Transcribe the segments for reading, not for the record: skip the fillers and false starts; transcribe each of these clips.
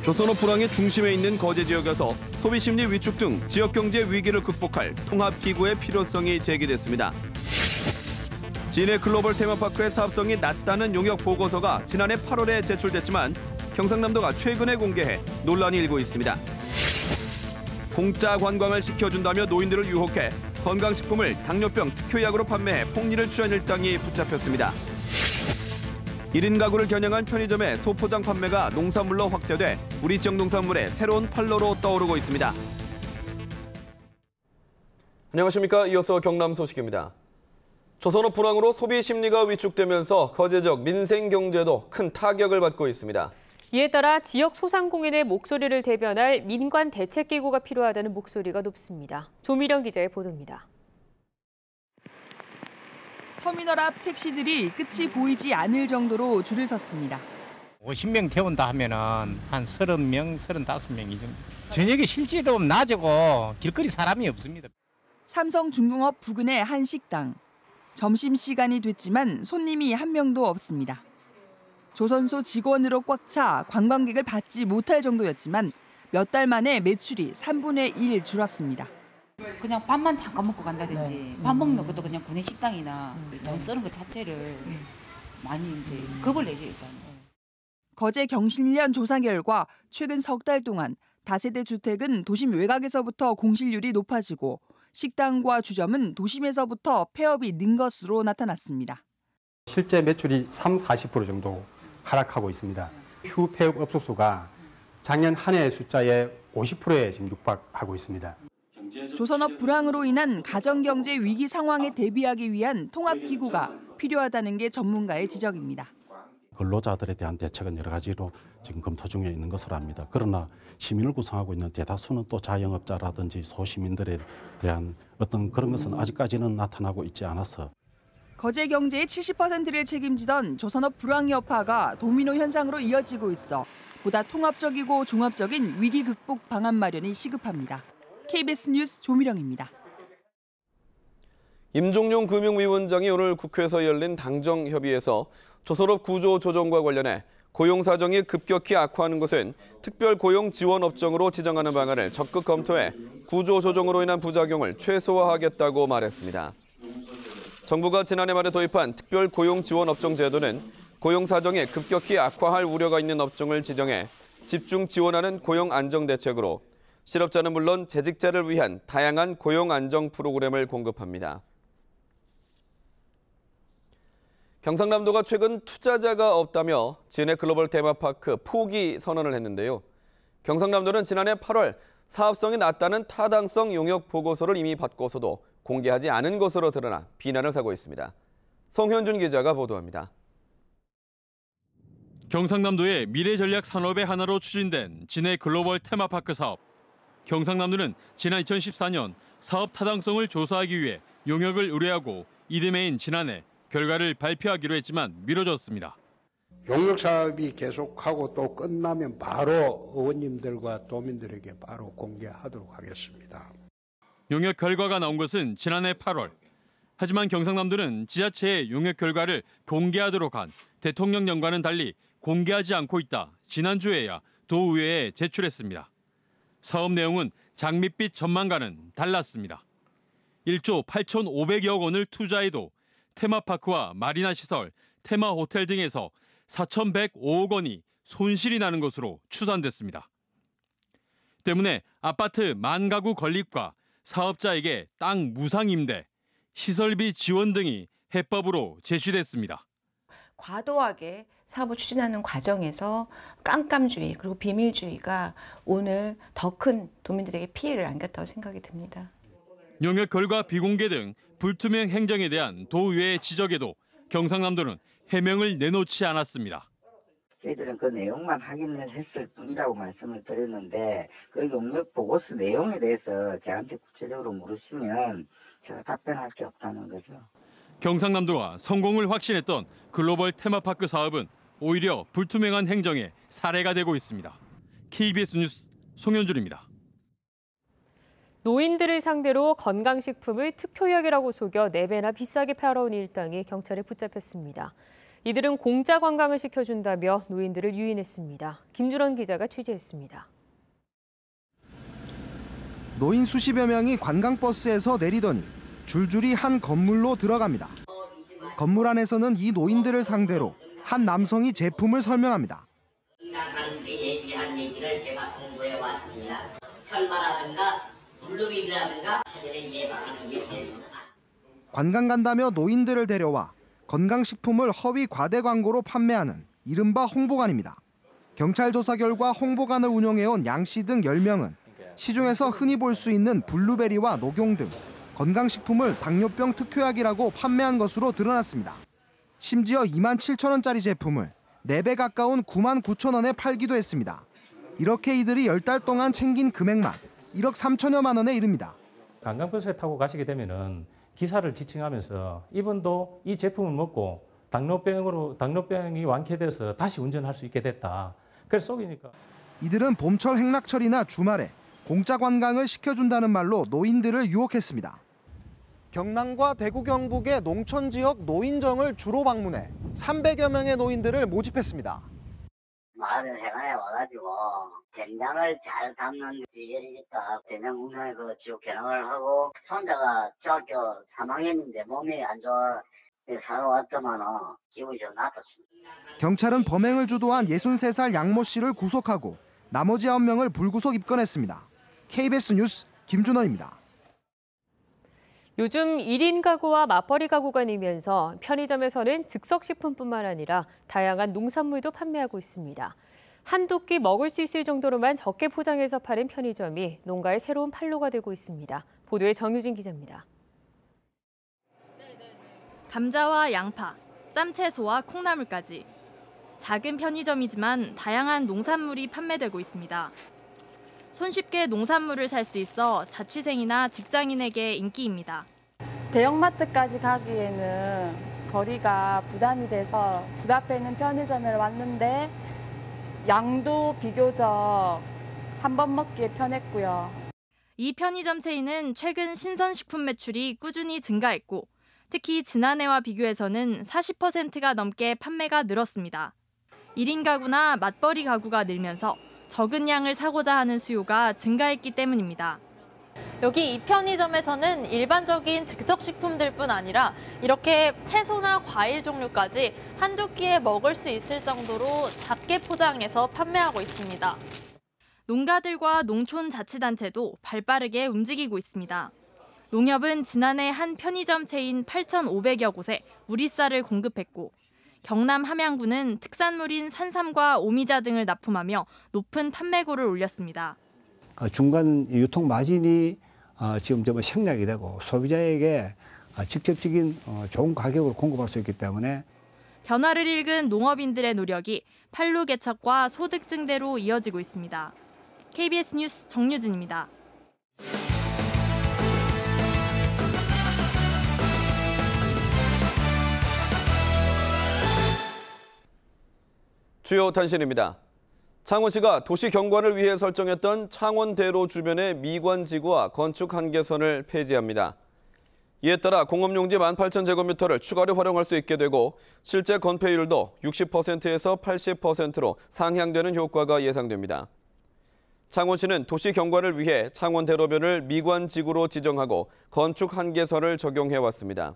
조선업 불황의 중심에 있는 거제 지역에서 소비심리 위축 등 지역경제 위기를 극복할 통합기구의 필요성이 제기됐습니다. 진해 글로벌 테마파크의 사업성이 낮다는 용역 보고서가 지난해 8월에 제출됐지만 경상남도가 최근에 공개해 논란이 일고 있습니다. 공짜 관광을 시켜준다며 노인들을 유혹해 건강식품을 당뇨병 특효약으로 판매해 폭리를 취한 일당이 붙잡혔습니다. 1인 가구를 겨냥한 편의점의 소포장 판매가 농산물로 확대돼 우리 지역 농산물의 새로운 판로로 떠오르고 있습니다. 안녕하십니까. 이어서 경남 소식입니다. 조선업 불황으로 소비 심리가 위축되면서 거제 지역 민생 경제도 큰 타격을 받고 있습니다. 이에 따라 지역 소상공인의 목소리를 대변할 민관 대책기구가 필요하다는 목소리가 높습니다. 조미령 기자의 보도입니다. 터미널 앞 택시들이 끝이 보이지 않을 정도로 줄을 섰습니다. 50명 태운다 하면은 한 30명, 35명 이 정도. 저녁에 실제로 낮이고 길거리 사람이 없습니다. 삼성중공업 부근의 한 식당. 점심시간이 됐지만 손님이 한 명도 없습니다. 조선소 직원으로 꽉 차 관광객을 받지 못할 정도였지만 몇 달 만에 매출이 3분의 1 줄었습니다. 그냥 밥만 잠깐 먹고 간다든지 밥 먹는 것도 그냥 구내 식당이나 돈 쓰는 것 자체를 많이 이제 겁을 내죠 일단. 거제 경실련 조사 결과 최근 석 달 동안 다세대 주택은 도심 외곽에서부터 공실률이 높아지고 식당과 주점은 도심에서부터 폐업이 는 것으로 나타났습니다. 실제 매출이 30-40% 정도 하락하고 있습니다. 휴폐업 업소 수가 작년 한 해 숫자의 50%에 지금 육박하고 있습니다. 조선업 불황으로 인한 가정경제 위기 상황에 대비하기 위한 통합기구가 필요하다는 게 전문가의 지적입니다. 근로자들에 대한 대책은 여러 가지로 지금 검토 중에 있는 것으로 압니다. 그러나 시민을 구성하고 있는 대다수는 또 자영업자라든지 소시민들에 대한 어떤 그런 것은 아직까지는 나타나고 있지 않아서 거제 경제의 70%를 책임지던 조선업 불황 여파가 도미노 현상으로 이어지고 있어 보다 통합적이고 종합적인 위기 극복 방안 마련이 시급합니다. KBS 뉴스 조미령입니다. 임종용 금융위원장이 오늘 국회에서 열린 당정협의에서 조선업 구조 조정과 관련해 고용 사정이 급격히 악화하는 것은 특별 고용 지원 업종으로 지정하는 방안을 적극 검토해 구조 조정으로 인한 부작용을 최소화하겠다고 말했습니다. 정부가 지난해 말에 도입한 특별 고용 지원 업종 제도는 고용 사정이 급격히 악화할 우려가 있는 업종을 지정해 집중 지원하는 고용 안정 대책으로 실업자는 물론 재직자를 위한 다양한 고용 안정 프로그램을 공급합니다. 경상남도가 최근 투자자가 없다며 진해 글로벌 테마파크 포기 선언을 했는데요. 경상남도는 지난해 8월 사업성이 낮다는 타당성 용역 보고서를 이미 받고서도 공개하지 않은 것으로 드러나 비난을 사고 있습니다. 송현준 기자가 보도합니다. 경상남도의 미래전략 산업의 하나로 추진된 진해 글로벌 테마파크 사업. 경상남도는 지난 2014년 사업 타당성을 조사하기 위해 용역을 의뢰하고 이듬해인 지난해 결과를 발표하기로 했지만 미뤄졌습니다. 용역 사업이 계속하고 또 끝나면 바로 의원님들과 도민들에게 바로 공개하도록 하겠습니다. 용역 결과가 나온 것은 지난해 8월. 하지만 경상남도는 지자체의 용역 결과를 공개하도록 한 대통령령과는 달리 공개하지 않고 있다. 지난주에야 도의회에 제출했습니다. 사업 내용은 장밋빛 전망과는 달랐습니다. 1조 8,500여 원을 투자해도 테마파크와 마리나 시설, 테마호텔 등에서 4,105억 원이 손실이 나는 것으로 추산됐습니다. 때문에 아파트 만가구 건립과 사업자에게 땅 무상임대, 시설비 지원 등이 해법으로 제시됐습니다. 과도하게 사업을 추진하는 과정에서 깜깜주의 그리고 비밀주의가 오늘 더 큰 도민들에게 피해를 안겼다고 생각이 듭니다. 용역 결과 비공개 등 불투명 행정에 대한 도의회의 지적에도 경상남도는 해명을 내놓지 않았습니다. 저희들은 그 내용만 확인을 했을 뿐이라고 말씀을 드렸는데 그 용역 보고서 내용에 대해서 저한테 구체적으로 물으시면 제가 답변할 게 없다는 거죠. 경상남도가 성공을 확신했던 글로벌 테마파크 사업은 오히려 불투명한 행정의 사례가 되고 있습니다. KBS 뉴스 송현준입니다. 노인들을 상대로 건강식품을 특효약이라고 속여 4배나 비싸게 팔아온 일당이 경찰에 붙잡혔습니다. 이들은 공짜 관광을 시켜준다며 노인들을 유인했습니다. 김준원 기자가 취재했습니다. 노인 수십여 명이 관광버스에서 내리더니 줄줄이 한 건물로 들어갑니다. 건물 안에서는 이 노인들을 상대로 한 남성이 제품을 설명합니다. 얘기한 얘기를 제가 공부해 왔습니다. 철마라든가 블루밀이라든가 사전에 예방하는 게 제일 좋다. 관광 간다며 노인들을 데려와 건강식품을 허위 과대 광고로 판매하는 이른바 홍보관입니다. 경찰 조사 결과 홍보관을 운영해온 양 씨 등 10명은 시중에서 흔히 볼 수 있는 블루베리와 녹용 등 건강식품을 당뇨병 특효약이라고 판매한 것으로 드러났습니다. 심지어 27,000원짜리 제품을 4배 가까운 99,000원에 팔기도 했습니다. 이렇게 이들이 10달 동안 챙긴 금액만 1억 3천여만 원에 이릅니다. 관광버스에 타고 가시게 되면은 기사를 지칭하면서 이분도 이 제품을 먹고 당뇨병이 완쾌돼서 다시 운전할 수 있게 됐다. 그래서 속이니까. 이들은 봄철 행락철이나 주말에 공짜 관광을 시켜준다는 말로 노인들을 유혹했습니다. 경남과 대구 경북의 농촌 지역 노인정을 주로 방문해 300여 명의 노인들을 모집했습니다. 마을 회관에 와가지고 된장을 잘 담는 비결이니까 된장공장에 그 지역 개량을 하고 손자가 중학교 3학년인데 몸이 안 좋아 살아왔더만 기분이 좀 나빴습니다. 경찰은 범행을 주도한 63살 양모 씨를 구속하고 나머지 9명을 불구속 입건했습니다. KBS 뉴스 김준원입니다. 요즘 1인 가구와 맞벌이 가구가 늘면서 편의점에서는 즉석식품뿐만 아니라 다양한 농산물도 판매하고 있습니다. 한두 끼 먹을 수 있을 정도로만 적게 포장해서 파는 편의점이 농가의 새로운 판로가 되고 있습니다. 보도에 정유진 기자입니다. 감자와 양파, 쌈채소와 콩나물까지. 작은 편의점이지만 다양한 농산물이 판매되고 있습니다. 손쉽게 농산물을 살 수 있어 자취생이나 직장인에게 인기입니다. 대형마트까지 가기에는 거리가 부담이 돼서 집 앞에 있는 편의점에 왔는데 양도 비교적 한 번 먹기에 편했고요. 이 편의점 체인은 최근 신선식품 매출이 꾸준히 증가했고 특히 지난해와 비교해서는 40%가 넘게 판매가 늘었습니다. 1인 가구나 맞벌이 가구가 늘면서 적은 양을 사고자 하는 수요가 증가했기 때문입니다. 여기 이 편의점에서는 일반적인 즉석식품들뿐 아니라 이렇게 채소나 과일 종류까지 한두 끼에 먹을 수 있을 정도로 작게 포장해서 판매하고 있습니다. 농가들과 농촌자치단체도 발빠르게 움직이고 있습니다. 농협은 지난해 한 편의점 체인 8,500여 곳에 우리쌀을 공급했고 경남 함양군은 특산물인 산삼과 오미자 등을 납품하며 높은 판매고를 올렸습니다. 중간 유통 마진이 지금 좀 생략이 되고 소비자에게 직접적인 좋은 가격으로 공급할 수 있기 때문에 변화를 읽은 농업인들의 노력이 판로 개척과 소득 증대로 이어지고 있습니다. KBS 뉴스 정유진입니다. 주요 단신입니다. 창원시가 도시 경관을 위해 설정했던 창원대로 주변의 미관지구와 건축 한계선을 폐지합니다. 이에 따라 공업용지 18,000제곱미터를 추가로 활용할 수 있게 되고 실제 건폐율도 60%에서 80%로 상향되는 효과가 예상됩니다. 창원시는 도시 경관을 위해 창원대로변을 미관지구로 지정하고 건축 한계선을 적용해왔습니다.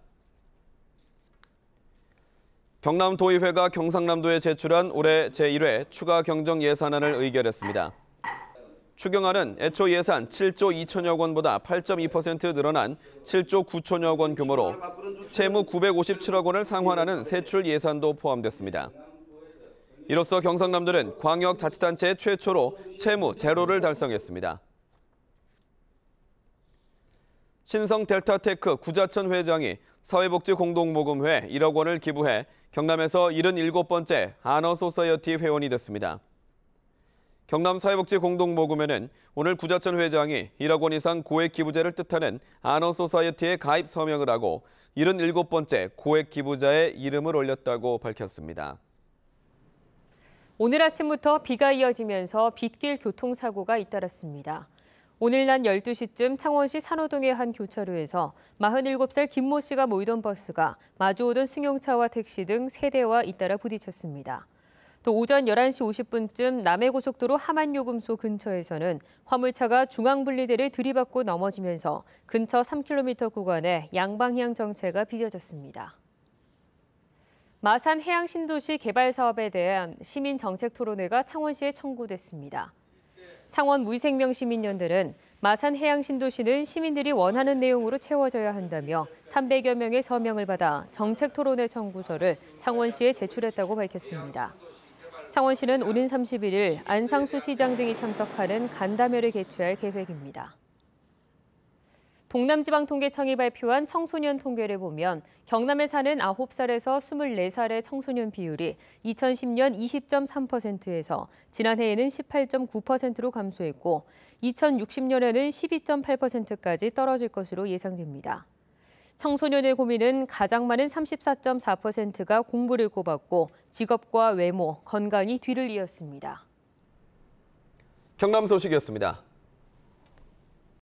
경남도의회가 경상남도에 제출한 올해 제1회 추가 경정 예산안을 의결했습니다. 추경안은 애초 예산 7조 2천여 원보다 8.2% 늘어난 7조 9천여 원 규모로 채무 957억 원을 상환하는 세출 예산도 포함됐습니다. 이로써 경상남도는 광역자치단체 최초로 채무 제로를 달성했습니다. 신성 델타테크 구자천 회장이 사회복지공동모금회 1억 원을 기부해 경남에서 77번째 아너소사이어티 회원이 됐습니다. 경남 사회복지공동모금회는 오늘 구자천 회장이 1억 원 이상 고액 기부제를 뜻하는 아너소사이어티에 가입 서명을 하고 77번째 고액 기부자의 이름을 올렸다고 밝혔습니다. 오늘 아침부터 비가 이어지면서 빗길 교통사고가 잇따랐습니다. 오늘 낮 12시쯤 창원시 산호동의 한 교차로에서 47살 김모 씨가 모이던 버스가 마주오던 승용차와 택시 등 3대와 잇따라 부딪혔습니다. 또 오전 11시 50분쯤 남해고속도로 함안요금소 근처에서는 화물차가 중앙분리대를 들이받고 넘어지면서 근처 3km 구간에 양방향 정체가 빚어졌습니다. 마산 해양신도시 개발 사업에 대한 시민정책토론회가 창원시에 청구됐습니다. 창원 무의생명시민연대는 마산 해양신도시는 시민들이 원하는 내용으로 채워져야 한다며 300여 명의 서명을 받아 정책토론회 청구서를 창원시에 제출했다고 밝혔습니다. 창원시는 오는 31일 안상수 시장 등이 참석하는 간담회를 개최할 계획입니다. 동남지방통계청이 발표한 청소년 통계를 보면 경남에 사는 9살에서 24살의 청소년 비율이 2010년 20.3%에서 지난해에는 18.9%로 감소했고 2060년에는 12.8%까지 떨어질 것으로 예상됩니다. 청소년의 고민은 가장 많은 34.4%가 공부를 꼽았고 직업과 외모, 건강이 뒤를 이었습니다. 경남 소식이었습니다.